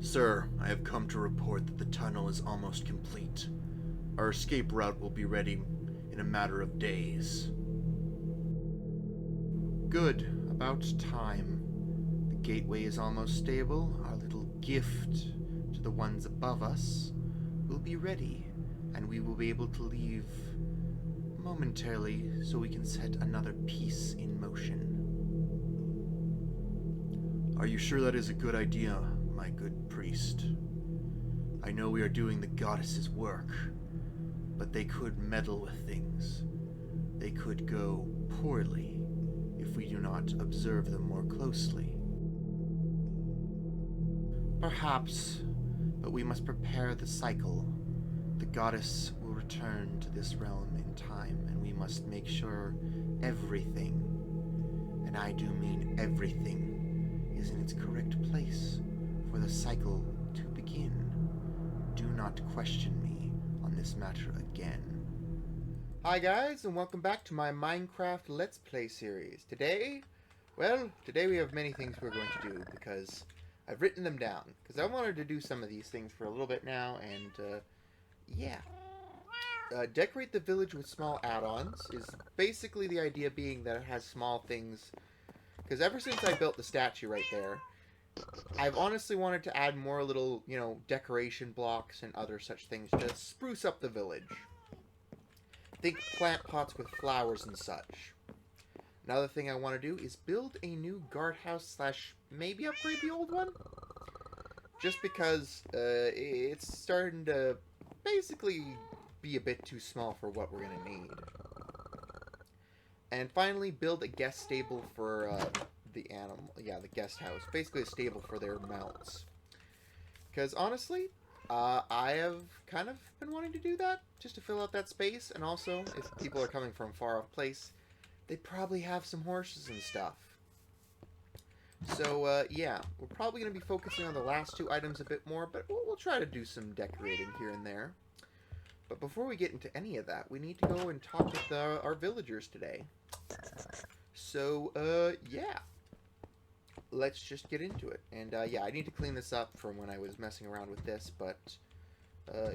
Sir, I have come to report that the tunnel is almost complete. Our escape route will be ready in a matter of days. Good, about time. The gateway is almost stable. Our little gift to the ones above us will be ready, and we will be able to leave momentarily so we can set another piece in motion. Are you sure that is a good idea, my good priest? I know we are doing the goddess's work, but they could meddle with things. They could go poorly if we do not observe them more closely. Perhaps, but we must prepare the cycle. The goddess will return to this realm in time, and we must make sure everything, and I do mean everything, is in its correct place for the cycle to begin. Do not question me on this matter again. Hi guys, and welcome back to my Minecraft Let's Play series. Today we have many things we're going to do, because I've written them down, because I wanted to do some of these things for a little bit now, and yeah. Decorate the village with small add-ons is basically the idea being that it has small things, because ever since I built the statue right there, I've honestly wanted to add more little, decoration blocks and other such things to spruce up the village. Think plant pots with flowers and such. Another thing I want to do is build a new guardhouse / maybe upgrade the old one. Just because it's starting to basically be a bit too small for what we're going to need. And finally, build a guest stable for the guest house. Basically a stable for their mounts. Because honestly, I have kind of been wanting to do that, just to fill out that space. And also, if people are coming from a far off place, they probably have some horses and stuff. So, yeah, we're probably going to be focusing on the last two items a bit more, but we'll try to do some decorating here and there. But before we get into any of that, we need to go and talk with our villagers today. So, yeah. Let's just get into it. And, yeah, I need to clean this up from when I was messing around with this, but,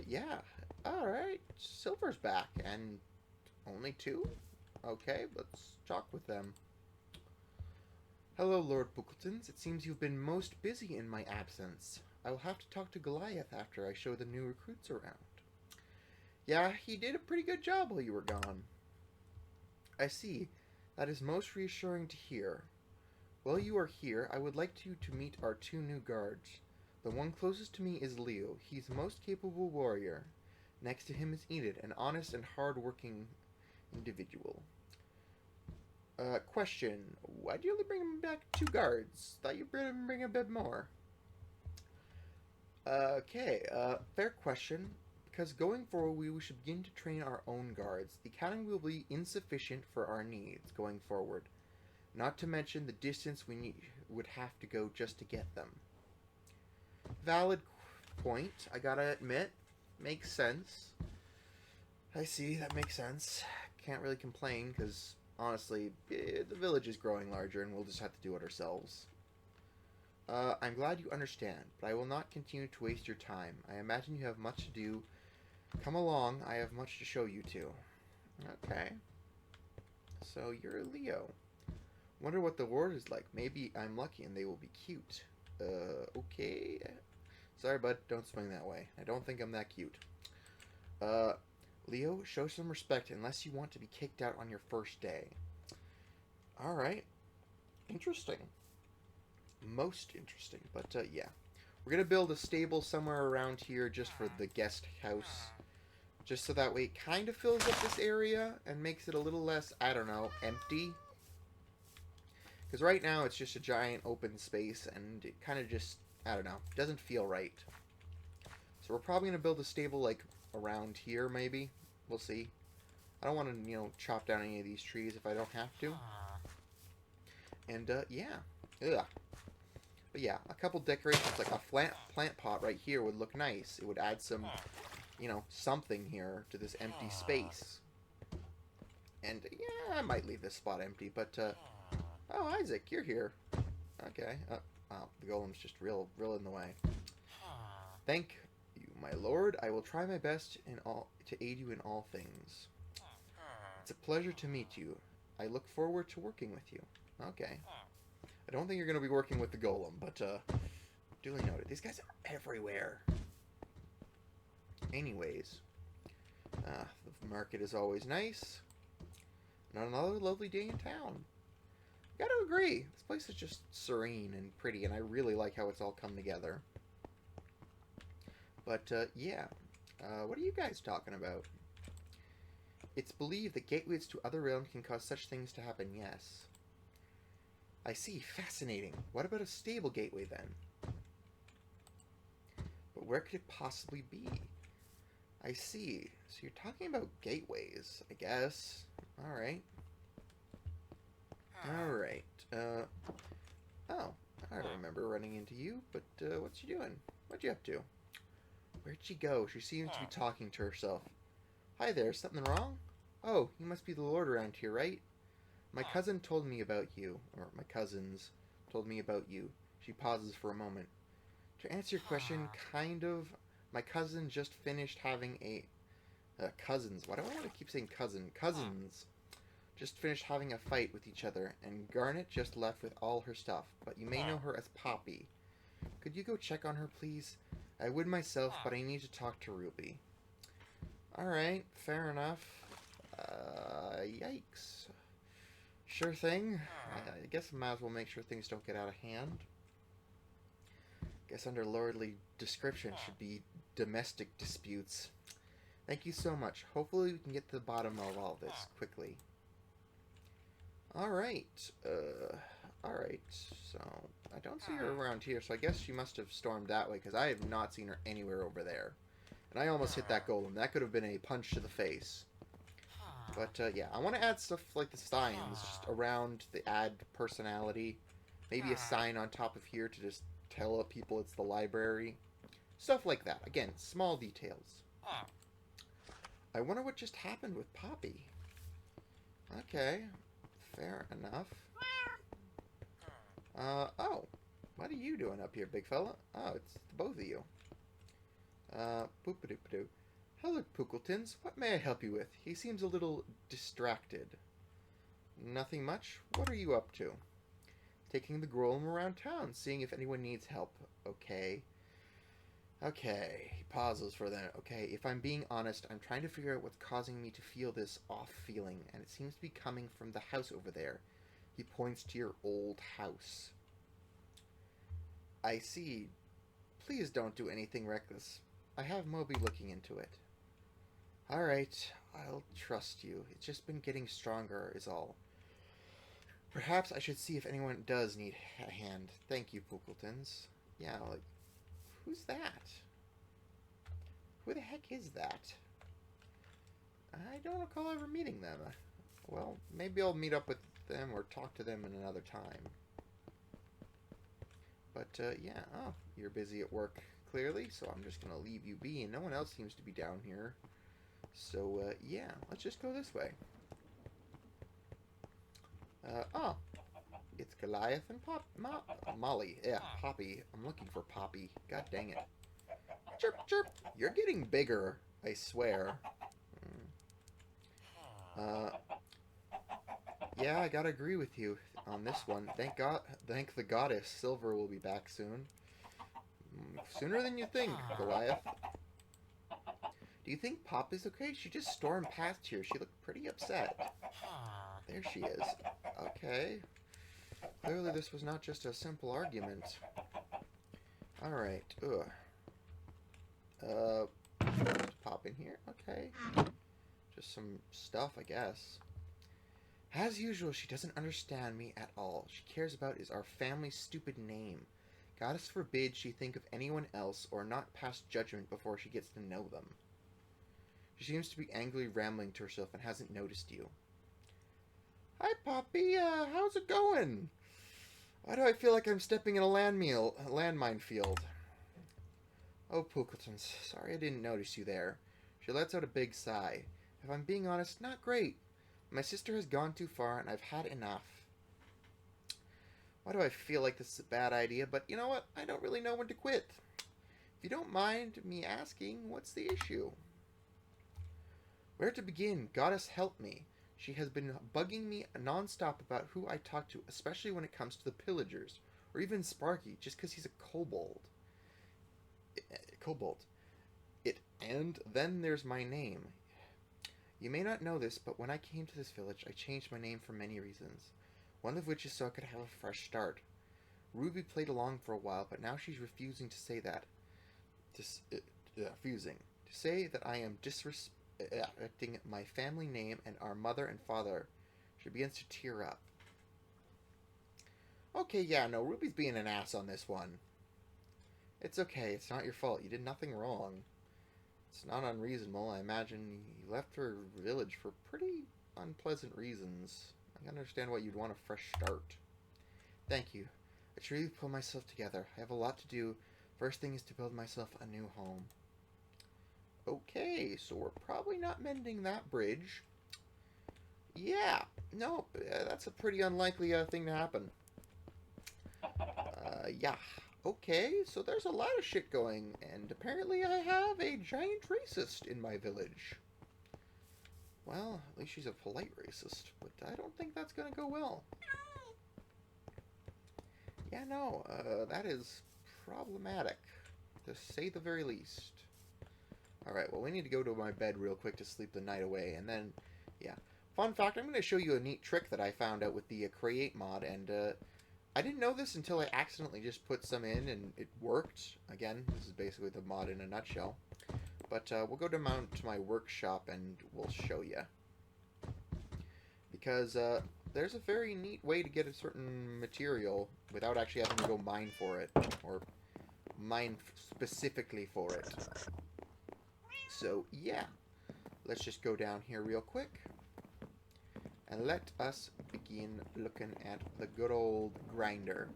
yeah. Alright, Silver's back, and only 2? Okay, let's talk with them. Hello, Lord Pookaltins. It seems you've been most busy in my absence. I will have to talk to Goliath after I show the new recruits around. Yeah, he did a pretty good job while you were gone. I see. That is most reassuring to hear. While you are here, I would like you to meet our 2 new guards. The one closest to me is Leo. He's the most capable warrior. Next to him is Enid, an honest and hard-working individual. Question. Why do you only bring back 2 guards? Thought you'd bring a bit more. Okay, fair question. Because going forward, we should begin to train our own guards. The academy will be insufficient for our needs going forward. Not to mention the distance we would have to go just to get them. Valid point, I gotta admit. Makes sense. I see, that makes sense. Can't really complain, because honestly, the village is growing larger and we'll just have to do it ourselves. I'm glad you understand, but I will not continue to waste your time. I imagine you have much to do. Come along, I have much to show you two. Okay. So, you're Leo. Wonder what the world is like. Maybe I'm lucky and they will be cute. Okay. Sorry, bud, don't swing that way. I don't think I'm that cute. Leo, show some respect unless you want to be kicked out on your first day. Alright. Interesting. Most interesting, but, yeah. We're gonna build a stable somewhere around here just for the guest house. Just so that way it kind of fills up this area and makes it a little less, I don't know, empty. Because right now it's just a giant open space and it kind of just, I don't know, doesn't feel right. So we're probably going to build a stable like around here maybe. We'll see. I don't want to, chop down any of these trees if I don't have to. And, yeah. Ugh. But yeah, a couple decorations, like a plant pot right here would look nice. It would add some, something here to this empty space. And, yeah, I might leave this spot empty, but, oh, Isaac, you're here. Okay. Wow, the golem's just real in the way. Thank you, my lord. I will try my best to aid you in all things. It's a pleasure to meet you. I look forward to working with you. Okay. I don't think you're going to be working with the golem, but duly noted. These guys are everywhere. Anyways, the market is always nice. And another lovely day in town. Gotta agree, this place is just serene and pretty, and I really like how it's all come together. But, yeah. What are you guys talking about? It's believed that gateways to other realms can cause such things to happen, yes. I see, fascinating. What about a stable gateway, then? But where could it possibly be? I see. So you're talking about gateways, I guess. Alright. Alright. Oh, I remember running into you, but what's she doing? What'd you up to? Where'd she go? She seems to be talking to herself. Hi there, something wrong? Oh, you must be the lord around here, right? My cousin told me about you, or my cousins told me about you. She pauses for a moment. To answer your question, kind of. My cousin just finished having a... cousins. Why do I want to keep saying cousin? Cousins just finished having a fight with each other, and Garnet just left with all her stuff, but you may know her as Poppy. Could you go check on her, please? I would myself, but I need to talk to Ruby. Alright, fair enough. Yikes. Sure thing. I guess I might as well make sure things don't get out of hand. Guess under lordly description should be domestic disputes. Thank you so much. Hopefully we can get to the bottom of all this quickly. Alright. Alright. So, I don't see her around here, so I guess she must have stormed that way, because I have not seen her anywhere over there. And I almost hit that golem. That could have been a punch to the face. But, yeah, I want to add stuff like the signs just around the add personality. Maybe a sign on top of here to just tell people it's the library. Stuff like that. Again, small details. I wonder what just happened with Poppy. Okay. Fair enough. Oh. What are you doing up here, big fella? Oh, it's both of you. Boop-a-doop-a-doo. Hello, pookaltins. What may I help you with? He seems a little distracted. Nothing much? What are you up to? Taking the golem around town, seeing if anyone needs help. Okay. Okay. He pauses for that. Okay, if I'm being honest, I'm trying to figure out what's causing me to feel this off feeling, and it seems to be coming from the house over there. He points to your old house. I see. Please don't do anything reckless. I have Moby looking into it. Alright, I'll trust you. It's just been getting stronger, is all. Perhaps I should see if anyone does need a hand. Thank you, pookaltins. Yeah, like, who's that? Who the heck is that? I don't recall ever meeting them. Well, maybe I'll meet up with them or talk to them in another time. But, yeah. Oh, you're busy at work, clearly, so I'm just going to leave you be, and no one else seems to be down here. So, yeah, let's just go this way. Oh. It's Goliath and Molly. Yeah, Poppy. I'm looking for Poppy. God dang it. Chirp, chirp. You're getting bigger, I swear. Yeah, I gotta agree with you on this one. Thank the goddess. Silver will be back soon. Sooner than you think, Goliath. Do you think Pop is okay? She just stormed past here. She looked pretty upset. There she is. Okay. Clearly this was not just a simple argument. Alright. Pop in here. Okay. Just some stuff, I guess. As usual, she doesn't understand me at all. She cares about is our family's stupid name. Goddess forbid she think of anyone else or not pass judgment before she gets to know them. She seems to be angrily rambling to herself and hasn't noticed you. Hi, Poppy. How's it going? Why do I feel like I'm stepping in a landmine field? Oh, pookaltins. Sorry I didn't notice you there. She lets out a big sigh. If I'm being honest, not great. My sister has gone too far, and I've had enough. Why do I feel like this is a bad idea? But you know what? I don't really know when to quit. If you don't mind me asking, what's the issue? Where to begin? Goddess help me. She has been bugging me nonstop about who I talk to, especially when it comes to the pillagers, or even Sparky, just because he's a kobold. Kobold. And then there's my name. You may not know this, but when I came to this village, I changed my name for many reasons. One of which is so I could have a fresh start. Ruby played along for a while, but now she's refusing to say that. Refusing. To say that I am disrespecting my family name and our mother and father. She begins to tear up. Okay, yeah, no, Ruby's being an ass on this one. It's okay, it's not your fault. You did nothing wrong. It's not unreasonable. I imagine you left her village for pretty unpleasant reasons. I can understand why you'd want a fresh start. Thank you. I truly pull myself together. I have a lot to do. First thing is to build myself a new home. Okay, so we're probably not mending that bridge. Yeah, no, that's a pretty unlikely thing to happen. Yeah. Okay, so there's a lot of shit going, and apparently I have a giant racist in my village. Well, at least she's a polite racist, but I don't think that's gonna go well. Yeah, no, that is problematic, to say the very least. Alright, well, we need to go to my bed real quick to sleep the night away, and then, yeah. Fun fact, I'm going to show you a neat trick that I found out with the Create mod, and I didn't know this until I accidentally just put some in, and it worked. Again, this is basically the mod in a nutshell. But we'll go to my workshop, and we'll show you. Because there's a very neat way to get a certain material without actually having to go mine for it, or mine specifically for it. So, yeah. Let's just go down here real quick. And let us begin looking at the good old grinder.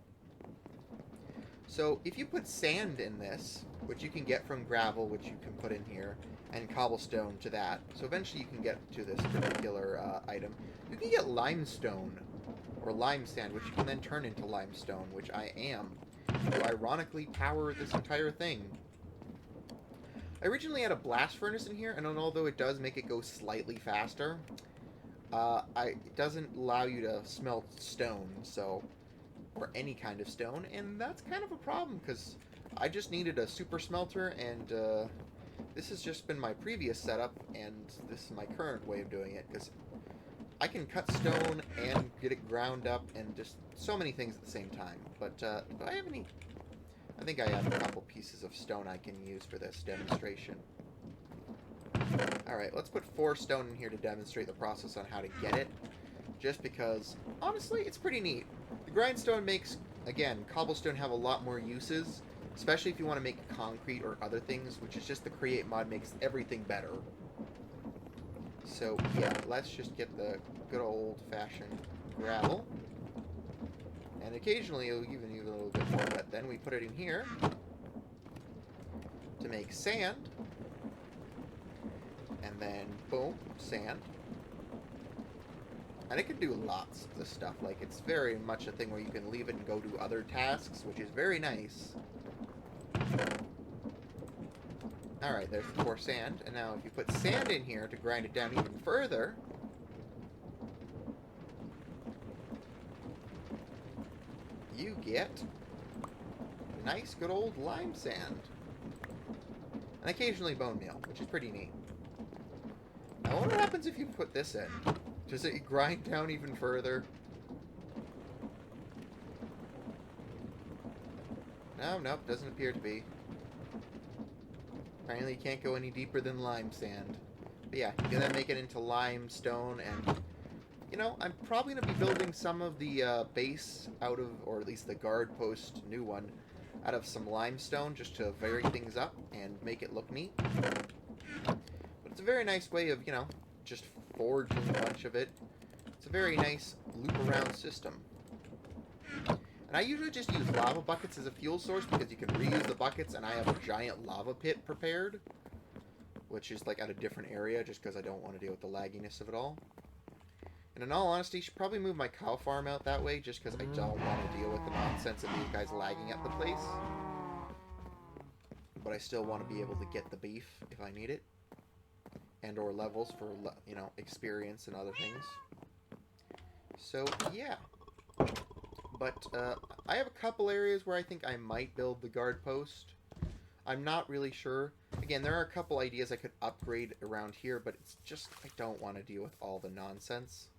So, if you put sand in this, which you can get from gravel, which you can put in here, and cobblestone to that, so eventually you can get to this particular item, you can get limestone, or lime sand, which you can then turn into limestone, which I am, to ironically power this entire thing. I originally had a blast furnace in here, and although it does make it go slightly faster, it doesn't allow you to smelt stone, so, or any kind of stone, and that's kind of a problem, because I just needed a super smelter, and this has just been my previous setup, and this is my current way of doing it, because I can cut stone and get it ground up, and just so many things at the same time. But do I have any? I think I have a couple pieces of stone I can use for this demonstration. Alright, let's put 4 stone in here to demonstrate the process on how to get it. Just because, honestly, it's pretty neat. The grindstone makes, again, cobblestone have a lot more uses, especially if you want to make concrete or other things, which is just the Create mod makes everything better. So, yeah, let's just get the good old-fashioned gravel. And occasionally it'll even use a little bit more, but then we put it in here to make sand. And then, boom, sand. And it can do lots of this stuff. Like, it's very much a thing where you can leave it and go do other tasks, which is very nice. Alright, there's the 4 sand. And now if you put sand in here to grind it down even further, you get nice, good old lime sand. And occasionally bone meal, which is pretty neat. Now, what happens if you put this in? Does it grind down even further? No, nope, doesn't appear to be. Apparently you can't go any deeper than lime sand. But yeah, you can then make it into limestone, and, you know, I'm probably going to be building some of the base out of, or at least the guard post, new one, out of some limestone, just to vary things up and make it look neat. But it's a very nice way of, you know, just forging a bunch of it. It's a very nice loop-around system. And I usually just use lava buckets as a fuel source because you can reuse the buckets, and I have a giant lava pit prepared, which is like at a different area just because I don't want to deal with the lagginess of it all. And in all honesty, I should probably move my cow farm out that way just because I don't want to deal with the nonsense of these guys lagging at the place. but I still want to be able to get the beef if I need it, and or levels for, you know, experience and other things. So yeah, but I have a couple areas where I think I might build the guard post. I'm not really sure. Again, there are a couple ideas I could upgrade around here, but it's just I don't want to deal with all the nonsense.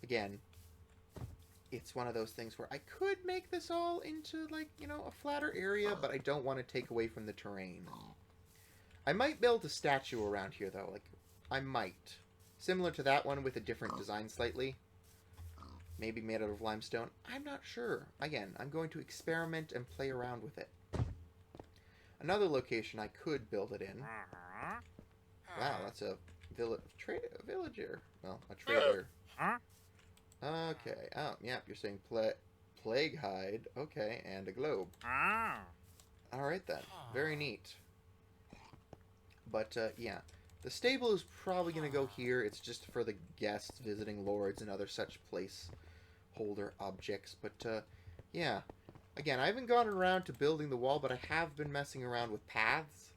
Again, it's one of those things where I could make this all into, like, you know, a flatter area, but I don't want to take away from the terrain. I might build a statue around here, though. Like, I might. Similar to that one with a different design slightly. Maybe made out of limestone. I'm not sure. Again, I'm going to experiment and play around with it. Another location I could build it in. Wow, that's a villager. Well, a trader. Okay. Oh, yeah, you're saying plague hide. Okay, and a globe. Alright then. Very neat. But, yeah. The stable is probably going to go here. It's just for the guests, visiting lords, and other such placeholder objects. But, yeah. Again, I haven't gotten around to building the wall, but I have been messing around with paths.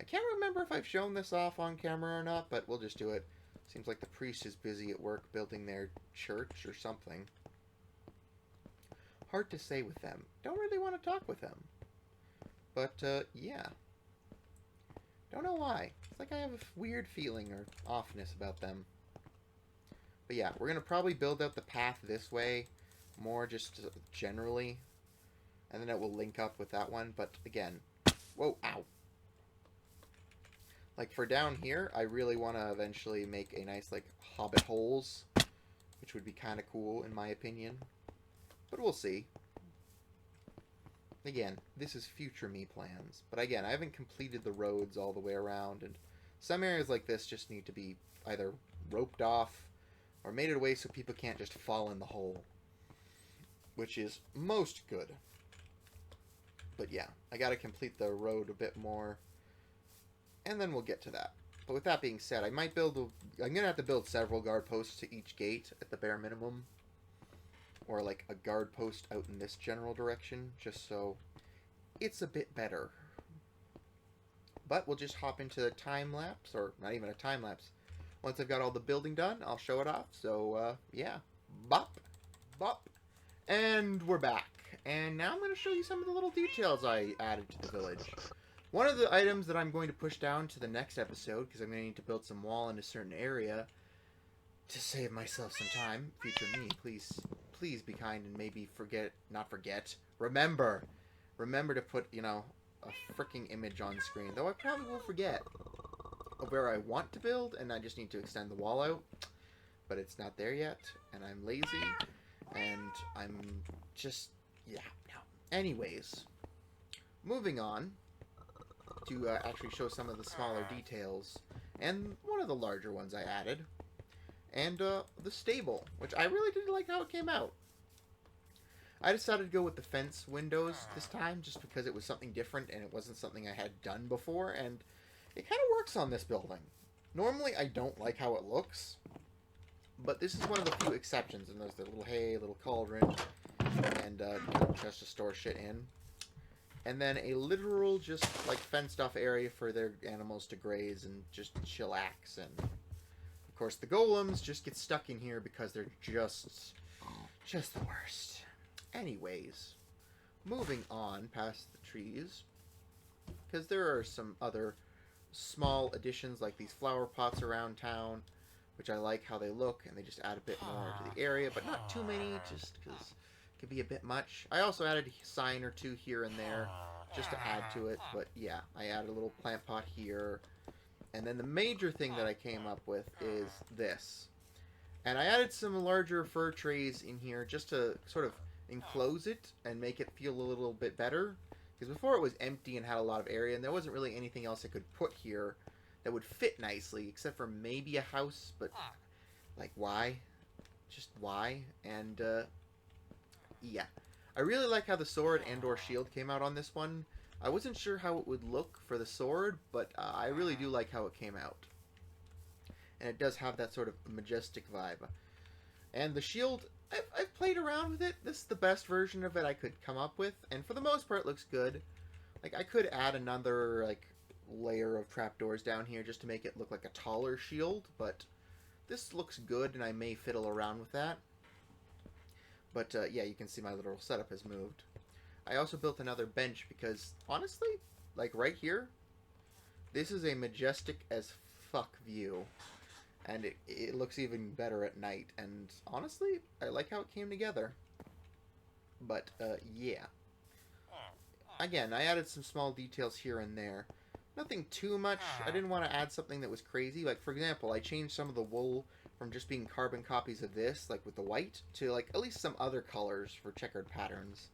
I can't remember if I've shown this off on camera or not, but we'll just do it. Seems like the priest is busy at work building their church or something. Hard to say with them. Don't really want to talk with them. But, yeah. Don't know why. It's like I have a weird feeling or offness about them. But yeah, we're going to probably build out the path this way. More just generally. And then it will link up with that one. But again, whoa, ow. Like for down here, I really want to eventually make a nice like hobbit holes. Which would be kind of cool in my opinion. But we'll see. Again, this is future me plans. But again, I haven't completed the roads all the way around. And some areas like this just need to be either roped off or made it away so people can't just fall in the hole. Which is most good. But yeah, I gotta complete the road a bit more. And then we'll get to that. But with that being said, I might build I'm gonna have to build several guard posts to each gate at the bare minimum. Or like a guard post out in this general direction, just so it's a bit better. But we'll just hop into the time lapse, or not even a time lapse. Once I've got all the building done, I'll show it off. So yeah, bop, bop. And we're back. And now I'm going to show you some of the little details I added to the village. One of the items that I'm going to push down to the next episode, because I'm going to need to build some wall in a certain area to save myself some time. Future me, please be kind and maybe remember to put, you know, a freaking image on screen. Though I probably will forget of where I want to build, and I just need to extend the wall out. But it's not there yet, and I'm lazy. And I'm just, yeah, no. Anyways, moving on to actually show some of the smaller details. And one of the larger ones I added. And the stable, which I really did like how it came out. I decided to go with the fence windows this time, just because it was something different and it wasn't something I had done before. And it kind of works on this building. Normally, I don't like how it looks. But this is one of the few exceptions, and there's the little hay, little cauldron, and just to store shit in. And then a literal, just like fenced off area for their animals to graze and just chillax. And of course, the golems just get stuck in here because they're just the worst. Anyways, moving on past the trees, because there are some other small additions like these flower pots around town. Which I like how they look, and they just add a bit more to the area, but not too many, just because it could be a bit much. I also added a sign or two here and there, just to add to it, but yeah, I added a little plant pot here. And then the major thing that I came up with is this. And I added some larger fir trees in here just to sort of enclose it and make it feel a little bit better. Because before it was empty and had a lot of area, and there wasn't really anything else I could put here that would fit nicely, except for maybe a house, but, like, why? Just why? And, yeah. I really like how the sword and or shield came out on this one. I wasn't sure how it would look for the sword, but I really do like how it came out. And it does have that sort of majestic vibe. And the shield, I've played around with it. This is the best version of it I could come up with, and for the most part, it looks good. Like, I could add another, like, layer of trapdoors down here just to make it look like a taller shield, but this looks good, and I may fiddle around with that. But, yeah, you can see my little setup has moved. I also built another bench because, honestly, like, right here, this is a majestic as fuck view. And it looks even better at night. And, honestly, I like how it came together. But, yeah. Again, I added some small details here and there. Nothing too much. I didn't want to add something that was crazy. Like, for example, I changed some of the wool from just being carbon copies of this, like with the white, to, like, at least some other colors for checkered patterns.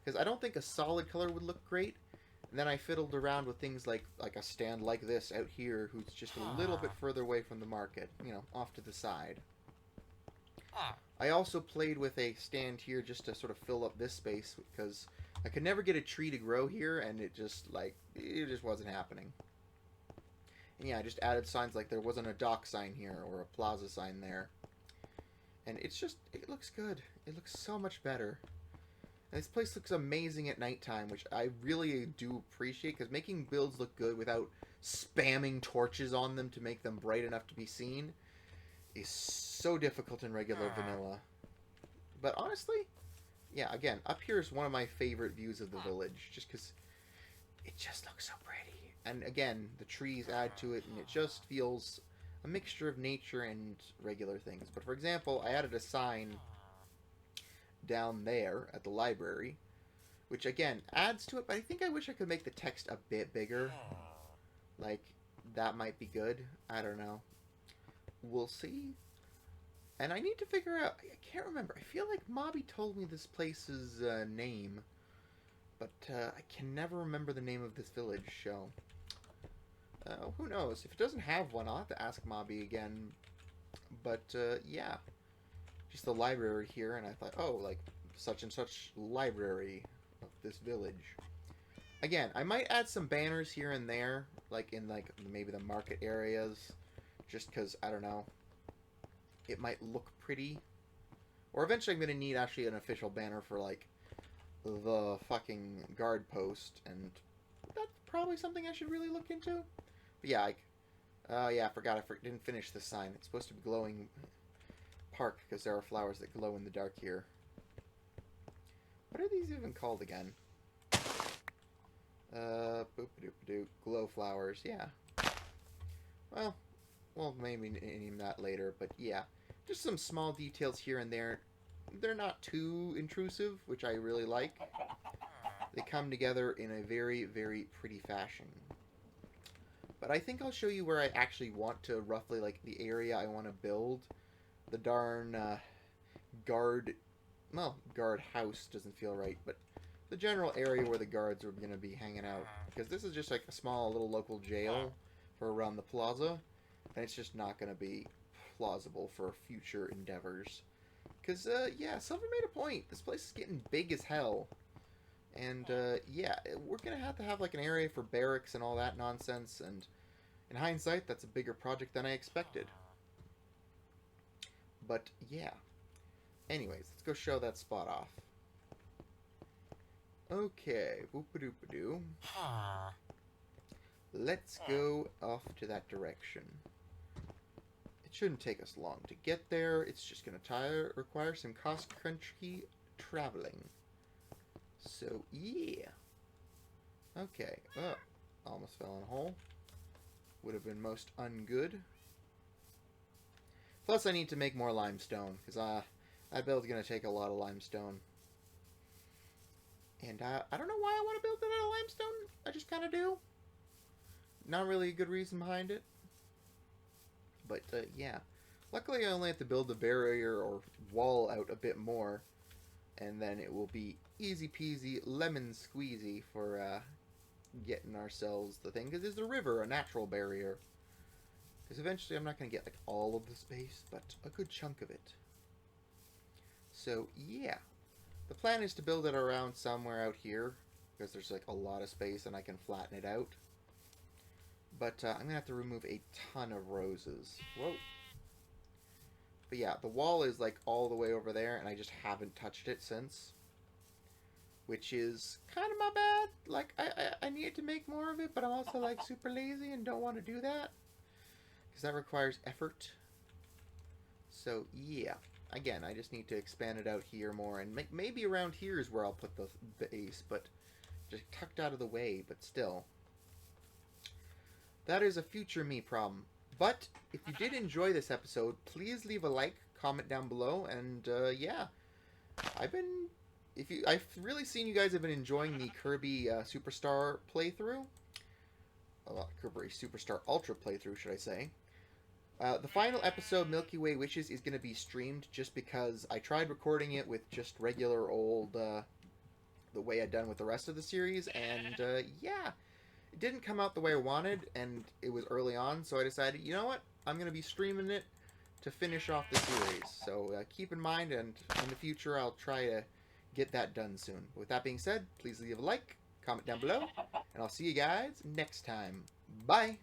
Because I don't think a solid color would look great. And then I fiddled around with things like a stand like this out here, who's just a little bit further away from the market, you know, off to the side. I also played with a stand here just to sort of fill up this space, because I could never get a tree to grow here, and it just wasn't happening. And yeah, I just added signs like there wasn't a dock sign here, or a plaza sign there. And it looks good. It looks so much better. And this place looks amazing at nighttime, which I really do appreciate, because making builds look good without spamming torches on them to make them bright enough to be seen is so difficult in regular vanilla. But honestly, yeah, again, up here is one of my favorite views of the village, just because it just looks so pretty. And again, the trees add to it, and it just feels a mixture of nature and regular things. But for example, I added a sign down there at the library, which again adds to it, but I think I wish I could make the text a bit bigger. Like, that might be good. I don't know. We'll see. And I need to figure out, I can't remember, I feel like Mobby told me this place's name, but I can never remember the name of this village, so who knows? If it doesn't have one, I'll have to ask Mobby again. But yeah, just the library here, and I thought, oh, like, such and such library of this village. Again, I might add some banners here and there, like in, like, maybe the market areas, just because, I don't know, it might look pretty. Or eventually I'm going to need, actually, an official banner for, like, the fucking guard post, and that's probably something I should really look into. But yeah, like, yeah, I forgot, didn't finish this sign. It's supposed to be glowing park, because there are flowers that glow in the dark here. What are these even called again? Boop-a-doop-a-doop. Glow flowers, yeah. Well, we'll maybe name that later, but yeah. Just some small details here and there. They're not too intrusive, which I really like. They come together in a very, very pretty fashion. But I think I'll show you where I actually want to, roughly, like, the area I want to build. The darn guard house doesn't feel right, but the general area where the guards are going to be hanging out. Because this is just like a small little local jail for around the plaza, and it's just not going to be plausible for future endeavors. Because, yeah, Silver made a point. This place is getting big as hell. And, yeah, we're going to have, like, an area for barracks and all that nonsense, and in hindsight, that's a bigger project than I expected. But, yeah. Anyways, let's go show that spot off. Okay, boop-a-doop-a-doo. Let's go off to that direction. It shouldn't take us long to get there. It's just going to require some cross-country traveling. So, yeah. Okay. Oh, almost fell in a hole. Would have been most ungood. Plus, I need to make more limestone, because that build's going to take a lot of limestone. And I don't know why I want to build it out of limestone. I just kind of do. Not really a good reason behind it. But, yeah. Luckily, I only have to build the barrier or wall out a bit more. And then it will be easy peasy, lemon squeezy for getting ourselves the thing. Because there's a river, a natural barrier. Because eventually I'm not going to get, like, all of the space, but a good chunk of it. So, yeah. The plan is to build it around somewhere out here, because there's, like, a lot of space and I can flatten it out. But I'm going to have to remove a ton of roses. Whoa. But yeah, the wall is like all the way over there, and I just haven't touched it since. Which is kind of my bad. Like, I need to make more of it, but I'm also like super lazy and don't want to do that. Because that requires effort. So yeah, again, I just need to expand it out here more, and maybe around here is where I'll put the base, but just tucked out of the way, but still. That is a future me problem. But if you did enjoy this episode, please leave a like, comment down below, and yeah, I've really seen you guys have been enjoying the Kirby Superstar playthrough. Kirby Superstar Ultra playthrough, should I say. The final episode, Milky Way Witches, is going to be streamed just because I tried recording it with just regular old, the way I'd done with the rest of the series, and yeah, it didn't come out the way I wanted, and it was early on, so I decided, you know what, I'm going to be streaming it to finish off the series. So keep in mind, and in the future, I'll try to get that done soon. With that being said, please leave a like, comment down below, and I'll see you guys next time. Bye!